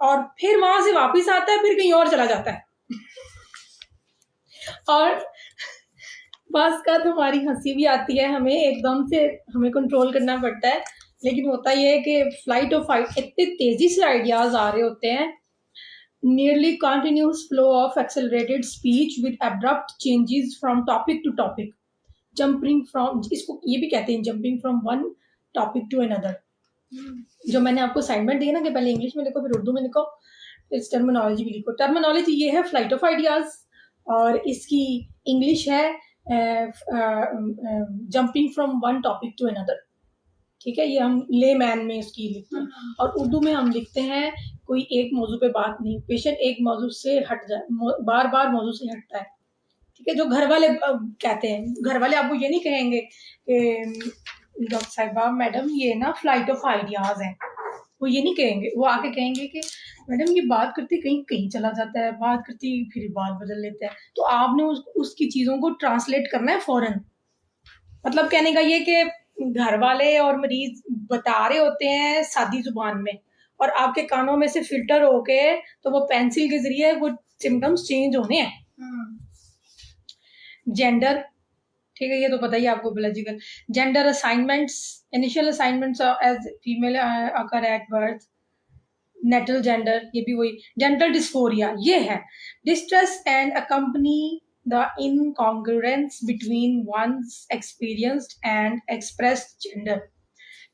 और फिर वहां से वापस आता है, फिर कहीं और चला जाता है। और बस का हमारी हंसी भी आती है, हमें एकदम से हमें कंट्रोल करना पड़ता है। लेकिन होता यह है कि फ्लाइट ऑफ इतने तेजी से आइडियाज आ रहे होते हैं, nearly continuous flow of accelerated speech with abrupt changes from topic to topic, jumping from, इसको ये भी कहते हैं jumping from one topic to another. जो मैंने आपको असाइनमेंट दी ना कि पहले इंग्लिश में लिखो फिर उर्दू में लिखो, इस टर्मिनोलॉजी भी लिखो। टर्मिनोलॉजी ये है फ्लाइट ऑफ आइडियाज, और इसकी इंग्लिश है jumping from one topic to another. ठीक है, ये हम ले मैन में इसकी लिखते हैं। और उर्दू में हम लिखते हैं कोई एक मौजू पे बात नहीं, पेशेंट एक मौजू से हट जाए, बार बार मौजू से हटता है। ठीक है, जो घर वाले कहते हैं, घर वाले आपको ये नहीं कहेंगे कि डॉक्टर साहिबा मैडम ये ना फ्लाइट ऑफ आइडियाज है, वो ये नहीं कहेंगे। वो आके कहेंगे कि मैडम ये बात करते कहीं कहीं चला जाता है, बात करती फिर बात बदल लेता है। तो आपने उसकी चीज़ों को ट्रांसलेट करना है फौरन। मतलब कहने का ये कि घर वाले और मरीज बता रहे होते हैं सादी जुबान में, और आपके कानों में से फिल्टर होके तो वो पेंसिल के जरिए वो सिम्टम्स चेंज होने हैं। जेंडर, ठीक है, ये तो पता ही आपको biological. Gender assignments, initial assignments as female occur at birth. Natal gender, ये भी वही। जेंडर डिस्फोरिया ये है distress and accompany the incongruence between one's experienced and expressed gender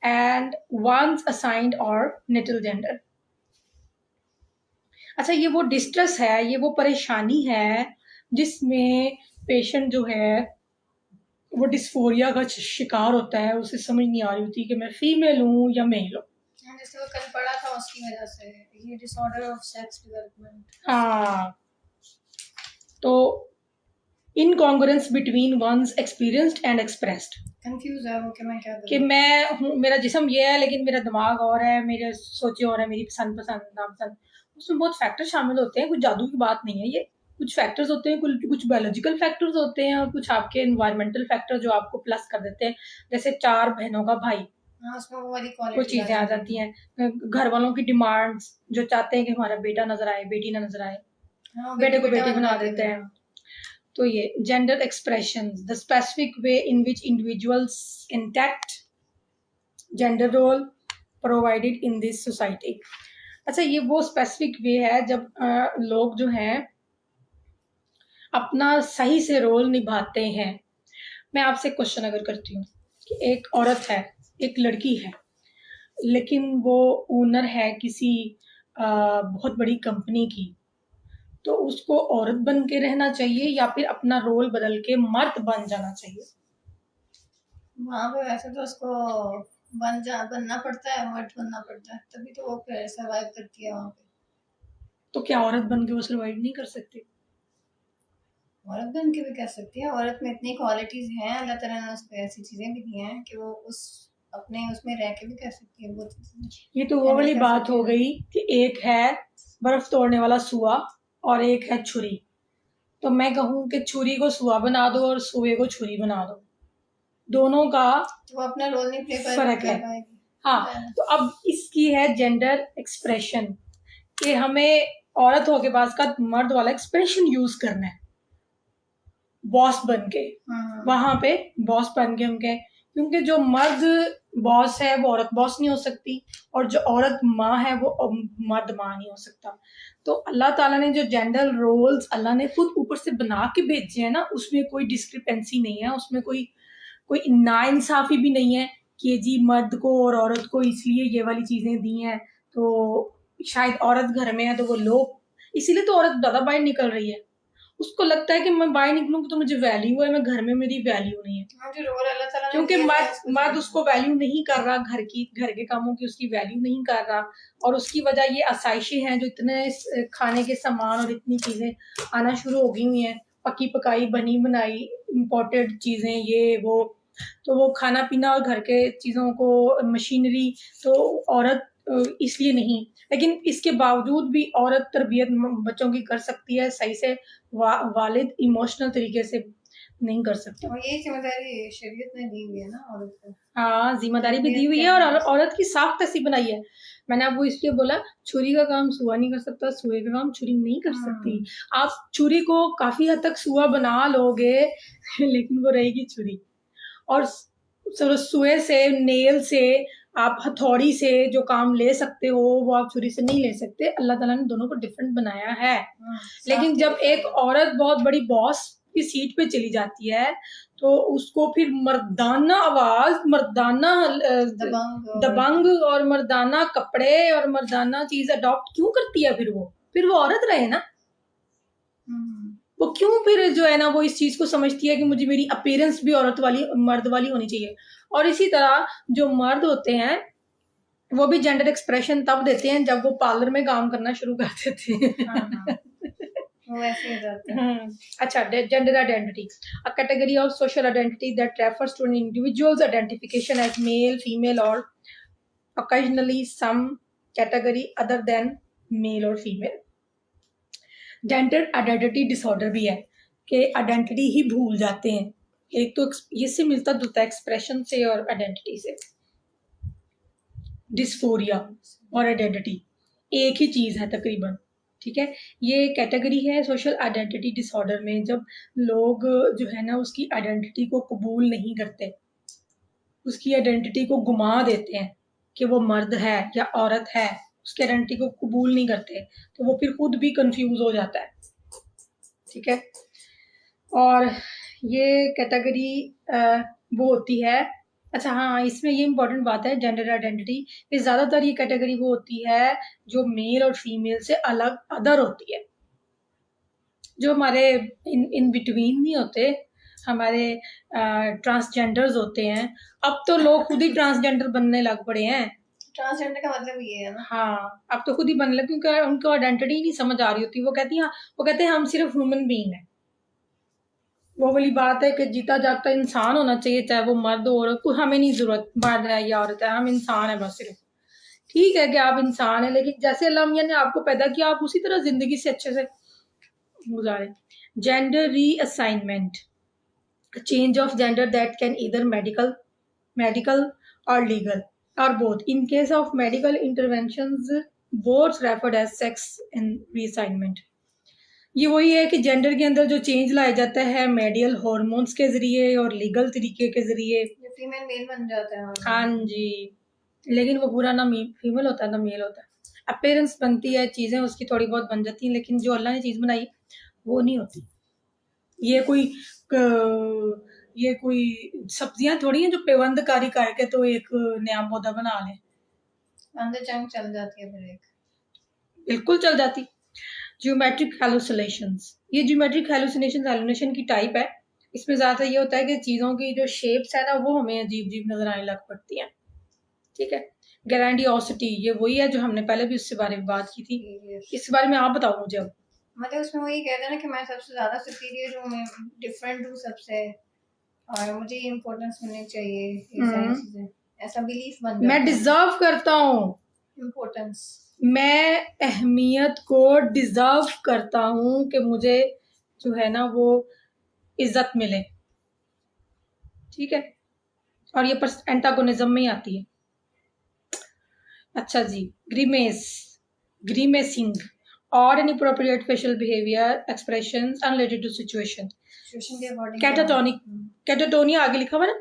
and one's assigned or natal gender। अच्छा, ये वो distress है, ये वो परेशानी है जिसमें पेशेंट जो है वो डिस्फोरिया का शिकार होता है। उसे समझ नहीं आ रही होती कि मैं फीमेल हूँ या मेल हूँ। जैसे वो कल पढ़ा था उसकी वजह से ये डिसऑर्डर ऑफ सेक्स डेवलपमेंट। हाँ, तो incongruence between one's experienced and expressed. Confuse है वो कि मैं क्या कि मैं हूँ, मेरा जिस्म ये है लेकिन मेरा दिमाग और है, मेरे सोचे और है, मेरी पसंद नापसंद। उसमें बहुत फैक्टर शामिल होते हैं, कुछ जादू की बात नहीं है ये। कुछ फैक्टर्स होते हैं, कुछ बायोलॉजिकल फैक्टर्स होते हैं, और कुछ आपके एनवायरमेंटल फैक्टर जो आपको प्लस कर देते हैं। जैसे 4 बहनों का भाई, कुछ चीजें आ जाती हैं। घर वालों की डिमांड्स जो चाहते हैं कि हमारा बेटा नजर आए, बेटी ना नजर आए, बेटे को बेटी बना देते हैं। तो ये gender expressions, the specific way in which individuals intact gender role provided in this society. अच्छा, ये वो स्पेसिफिक वे है जब लोग जो हैं अपना सही से रोल निभाते हैं। मैं आपसे क्वेश्चन अगर करती हूँ कि एक औरत है, एक लड़की है, लेकिन वो ओनर है किसी बहुत बड़ी कंपनी की, तो उसको औरत बन के रहना चाहिए या फिर अपना रोल बदल के मर्द बन जाना चाहिए? वहाँ पे वैसे तो उसको बनना पड़ता है, मर्द बनना पड़ता है, तभी तो वो फिर सर्वाइव करती है वहाँ पे। तो क्या औरत बन के वो सर्वाइव नहीं कर सकती? औरत बन के भी कर सकती है। औरत में इतनी क्वालिटीज हैं, अल्लाह ताला ने उसको ऐसी चीजें भी दी हैं कि वो उस अपने उसमें रह के भी कर सकती है। ये तो वो वाली बात हो गई कि एक है बर्फ तोड़ने वाला सुआ और एक है छुरी। तो मैं कहूँ कि छुरी को सुआ बना दो और सुए को छुरी बना दो, दोनों का तो वो अपना रोल नहीं प्ले कर फर्क है। हाँ, तो अब इसकी है जेंडर एक्सप्रेशन कि हमें औरत होके पास का मर्द वाला एक्सप्रेशन यूज करना है, बॉस बन के। वहां पे बॉस बन के उनके, क्योंकि जो मर्द बॉस है वो औरत बॉस नहीं हो सकती, और जो औरत माँ है वो मर्द माँ नहीं हो सकता। तो अल्लाह ताला ने जो जेंडर रोल्स अल्लाह ने खुद ऊपर से बना के भेजे हैं ना, उसमें कोई डिस्क्रिपेंसी नहीं है, उसमें कोई नाइंसाफी भी नहीं है कि जी मर्द को और औरत को इसलिए ये वाली चीजें दी हैं, तो शायद औरत घर में है तो वो लोग, इसीलिए तो औरत ज्यादा बाहर निकल रही है। उसको लगता है कि मैं बाहर निकलूंगी तो मुझे वैल्यू है, मैं घर में मेरी वैल्यू नहीं है। क्योंकि मर्द उसको वैल्यू नहीं कर रहा, घर के कामों की उसकी वैल्यू नहीं कर रहा, और उसकी वजह ये आसाइशें हैं जो इतने खाने के सामान और इतनी चीजें आना शुरू हो गई हुई हैं, पकी पकाई बनी बनाई इम्पोर्टेड चीजें ये वो, तो वो खाना पीना और घर के चीजों को मशीनरी, तो औरत इसलिए नहीं। लेकिन इसके बावजूद भी औरत तरबियत बच्चों की कर सकती है सही से, वालिद इमोशनल तरीके से नहीं कर सकते। और ये जिम्मेदारी शरीयत ने दी हुई है ना औरत को। हाँ, जिम्मेदारी भी दी हुई है, और औरत की साख्त ऐसी बनाई है। मैंने आपको इसलिए बोला छुरी का काम सुआ नहीं कर सकता, सुए का काम छुरी नहीं कर सकती। आप छुरी को काफी हद तक सुआ बना लोगे लेकिन वो रहेगी छुरी। और सुए से, नेल से, आप हथौड़ी से जो काम ले सकते हो वो आप छुरी से नहीं ले सकते। अल्लाह ताला ने दोनों को डिफरेंट बनाया है। लेकिन जब एक औरत बहुत बड़ी बॉस की सीट पे चली जाती है तो उसको फिर मर्दाना आवाज, मर्दाना दबंग और मर्दाना कपड़े और मर्दाना चीज अडॉप्ट क्यों करती है? फिर वो औरत रहे ना, वो क्यों फिर जो है ना वो इस चीज को समझती है कि मुझे मेरी अपीयरेंस भी औरत वाली, मर्द वाली होनी चाहिए। और इसी तरह जो मर्द होते हैं वो भी जेंडर एक्सप्रेशन तब देते हैं जब वो पार्लर में काम करना शुरू कर देते हैं। वो ऐसे हो जाता है। अच्छा, gender identity, a category of social identity that refers to an individual's identification as male, female और occasionally some category other than male और फीमेल। जेंडर आइडेंटिटी डिसऑर्डर भी है कि आइडेंटिटी ही भूल जाते हैं। एक तो ये से मिलता जुलता है एक्सप्रेशन से और आइडेंटिटी से। डिस्फोरिया और आइडेंटिटी एक ही चीज है तकरीबन, ठीक है। ये कैटेगरी है सोशल आइडेंटिटी डिसऑर्डर में जब लोग जो है ना उसकी आइडेंटिटी को कबूल नहीं करते, उसकी आइडेंटिटी को गुमा देते हैं कि वो मर्द है या औरत है, उसकी आइडेंटिटी को कबूल नहीं करते तो वो फिर खुद भी कंफ्यूज हो जाता है, ठीक है। और ये कैटेगरी वो होती है, अच्छा हाँ, इसमें ये इम्पोर्टेंट बात है जेंडर आइडेंटिटी कि ज़्यादातर ये कैटेगरी वो होती है जो मेल और फीमेल से अलग अदर होती है, जो हमारे इन बिटवीन नहीं होते, हमारे ट्रांसजेंडर्स होते हैं। अब तो लोग खुद ही ट्रांसजेंडर बनने लग पड़े हैं। ट्रांसजेंडर का मतलब ये है ना, हाँ, अब तो खुद ही बनने लगे क्योंकि उनको आइडेंटिटी नहीं समझ आ रही होती। वो कहते हैं हम सिर्फ ह्यूमन बीइंग है। वो वाली बात है कि जीता जागता इंसान होना चाहिए, चाहे वो मर्द हो औरत, कोई हमें नहीं जरूरत मर्द है या औरत है, हम इंसान है बस सिर्फ। ठीक है कि आप इंसान है, लेकिन जैसे अल्लाह मियां ने आपको पैदा किया आप उसी तरह जिंदगी से अच्छे से गुजारे। Gender reassignment, change of gender that can either medical or legal or both. In case of medical interventions, both referred as sex and reassignment. ये वही है कि जेंडर के अंदर जो चेंज लाया जाता है मेडिकल हॉर्मोन्स के जरिए और लीगल तरीके के जरिए, फीमेल मेल बन जाता है। हाँ जी, लेकिन वो पूरा ना फीमेल होता है ना मेल होता है। अपीयरेंस बनती है, चीजें उसकी थोड़ी बहुत बन जाती हैं, लेकिन जो अल्लाह ने चीज बनाई वो नहीं होती। ये कोई सब्जियां थोड़ी हैं जो पेवंदकारी करके तो एक नया पौधा बना ले। अंदर जंग चल जाती है फिर एक, बिल्कुल चल जाती। ज्योमेट्रिक हेलुसिनेशंस, ये ज्योमेट्रिक हेलुसिनेशन की टाइप है। इसमें ज्यादा ये होता है कि चीजों की जो शेप्स है ना वो हमें अजीब अजीब नजर आने लग पड़ती हैं, ठीक है। ग्रैंडियोसिटी, ये वही है जो हमने पहले भी उससे बारे में बात की थी। इस बारे में आप बताओ मुझे। अब मतलब उसमें वो ये कहते हैं ना कि मैं सबसे ज्यादा सुपीरियर हूँ, मैं डिफरेंट हूँ सबसे और मुझे ये इम्पोर्टेंस मिलनी चाहिए, ये सारी चीजें, ऐसा बिलीफ बन जाता है। मैं डिजर्व करता हूँ इम्पोर्टेंस, मैं अहमियत को डिजर्व करता हूँ कि मुझे जो है ना वो इज्जत मिले, ठीक है। और ये एंटागोनिज्म में ही आती है। अच्छा जी, ग्रीमेसिंग और inappropriate facial behaviour expressions unrelated to situation. Catatonia आगे लिखा हुआ ना,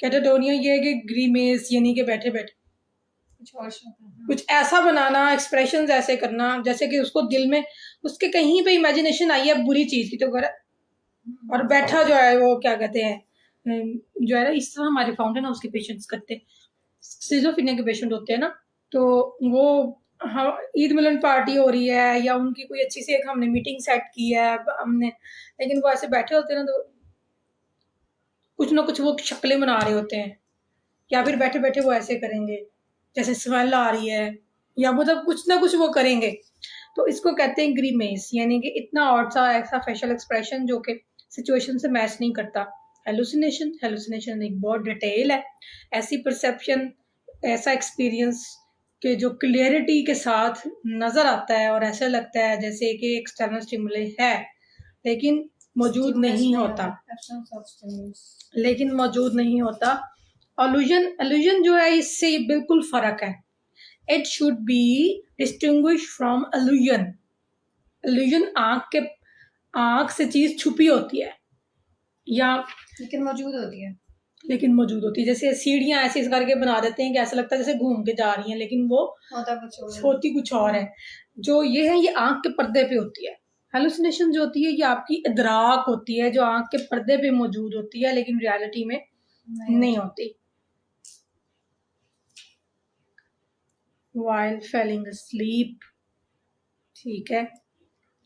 कैटाटोनिया ये है कि ग्रीमेस यानी कि बैठे बैठे कुछ ऐसा बनाना, एक्सप्रेशंस ऐसे करना जैसे कि उसको दिल में उसके कहीं पे इमेजिनेशन आई है बुरी चीज की तो कर, और बैठा जो है वो क्या कहते हैं जो है ना, इस तरह हमारे फाउंटेन हाउस के पेशेंट्स करते, सिजोफ्रेनिया के पेशेंट होते हैं ना, तो वो हाँ ईद मिलन पार्टी हो रही है या उनकी कोई अच्छी सी एक हमने मीटिंग सेट की है हमने, लेकिन वो ऐसे बैठे होते हैं ना तो कुछ ना कुछ वो शक्लें बना रहे होते हैं, या फिर बैठे बैठे वो ऐसे करेंगे जैसे स्मेल आ रही है, या मतलब कुछ ना कुछ वो करेंगे। तो इसको कहते हैं ग्रीमेस, यानी कि इतना और सा ऐसा फेशियल एक्सप्रेशन जो कि सिचुएशन से मैच नहीं करता। हेलुसिनेशन एक बहुत डिटेल है, ऐसी परसेप्शन, ऐसा एक्सपीरियंस कि जो क्लियरिटी के साथ नजर आता है और ऐसा लगता है जैसे कि एक्सटर्नल स्टिमुली है लेकिन मौजूद नहीं होता, अलूजन जो है इससे बिल्कुल फर्क है। It should be distinguish from illusion आंख से चीज छुपी होती है या लेकिन मौजूद होती है, जैसे सीढ़ियां ऐसे करके बना देते हैं कि ऐसा लगता है जैसे घूम के जा रही हैं लेकिन वो होती कुछ और है। जो ये है ये आंख के पर्दे पे होती है, हेलुसिनेशन जो होती है ये आपकी इदराक होती है, जो आंख के पर्दे पे मौजूद होती है, लेकिन रियलिटी में नहीं होती। while falling asleep, ठीक है,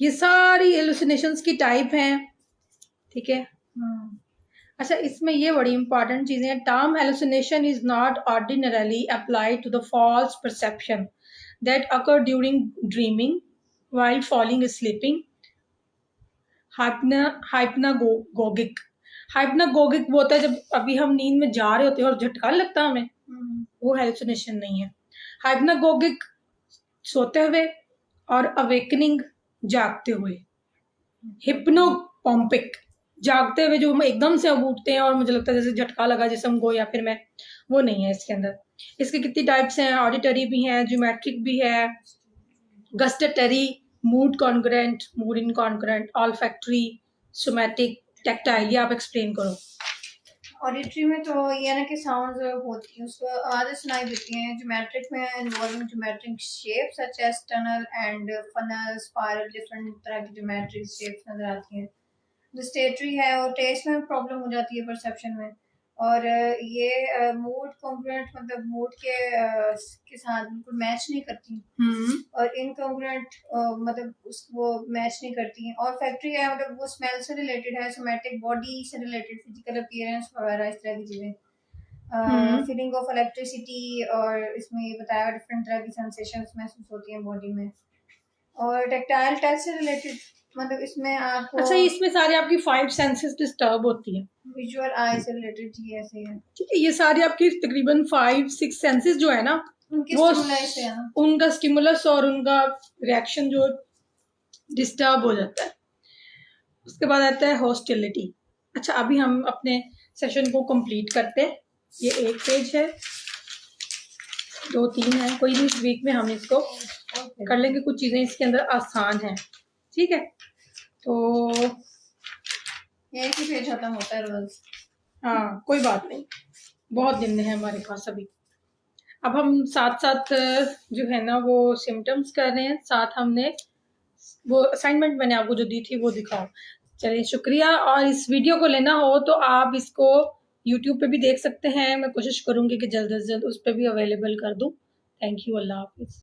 ये सारी हेलुसिनेशंस की टाइप हैं, ठीक है। अच्छा, इसमें ये बड़ी इंपॉर्टेंट चीजें हैं। Term hallucination is not ordinarily applied to the false perception that occur during dreaming while falling sleeping. Hypnagogic वो होता है जब अभी हम नींद में जा रहे होते हैं और झटका लगता है हमें, वो हेलुसिनेशन नहीं है। हाइप्नागोगिक सोते हुए और अवेकनिंग जागते हुए। हिप्नोपॉम्पिक जागते हुए जो हम एकदम से अब उठते हैं और मुझे लगता है जैसे झटका लगा जैसे हमको या फिर मैं, वो नहीं है इसके अंदर। इसके कितनी टाइप्स हैं, ऑडिटरी भी है, ज्योमेट्रिक भी है, gustatory, mood congruent, mood incongruent, olfactory, somatic, tactile. ये आप एक्सप्लेन करो। ऑडिटरी में तो ये ना कि साउंड होती है, उसको आवाज़ें सुनाई देती हैं। ज्योमेट्रिक में involving geometric shape such as tunnel and funnel, spiral, different तरह की ज्योमेट्रिक शेप्स नजर आती हैं। गस्टेटरी है और टेस्ट में प्रॉब्लम हो जाती है परसेप्शन में। और ये मूड कॉन्ग्रुएंट मतलब मूड के साथ बिल्कुल मैच नहीं करती, और इनकॉन्ग्रुएंट मतलब वो मैच नहीं करती। और फैक्ट्री है मतलब वो स्मेल से रिलेटेड है, सोमैटिक बॉडी से रिलेटेड, फिजिकल अपीयरेंस वगैरह इस तरह की चीजें। फीलिंग ऑफ इलेक्ट्रिसिटी, और इसमें ये बताया डिफरेंट तरह की सेंसेशंस महसूस होती हैं बॉडी में। और टैक्टाइल टच से रिलेटेड मतलब इसमें आपको, अच्छा, इसमें सारे आपकी 5 सेंसेस डिस्टर्ब होती है। विजुअल आई से रिलेटेड ही ऐसे है, ठीक है। ये सारी आपकी तकरीबन 5-6 सेंसेस जो है ना, वो उनका स्टिमुलस और उनका रिएक्शन जो डिस्टर्ब हो जाता है। उसके बाद आता है हॉस्टिलिटी। अच्छा, अभी हम अपने सेशन को कंप्लीट करते हैं। ये 1 पेज है, 2-3 है, कोई नहीं, इस वीक में हम इसको कर लेंगे। कुछ चीजें इसके अंदर आसान हैं, ठीक है। तो ये ही पेज खत्म होता है रोज। हाँ, कोई बात नहीं, बहुत दिन है हमारे पास अभी। अब हम साथ साथ जो है ना वो सिम्टम्स कर रहे हैं, साथ हमने वो असाइनमेंट मैंने आपको जो दी थी वो दिखाओ। चलिए, शुक्रिया। और इस वीडियो को लेना हो तो आप इसको यूट्यूब पे भी देख सकते हैं। मैं कोशिश करूंगी कि जल्द से जल्द उस पर भी अवेलेबल कर दूं। Thank you. Allah Hafiz.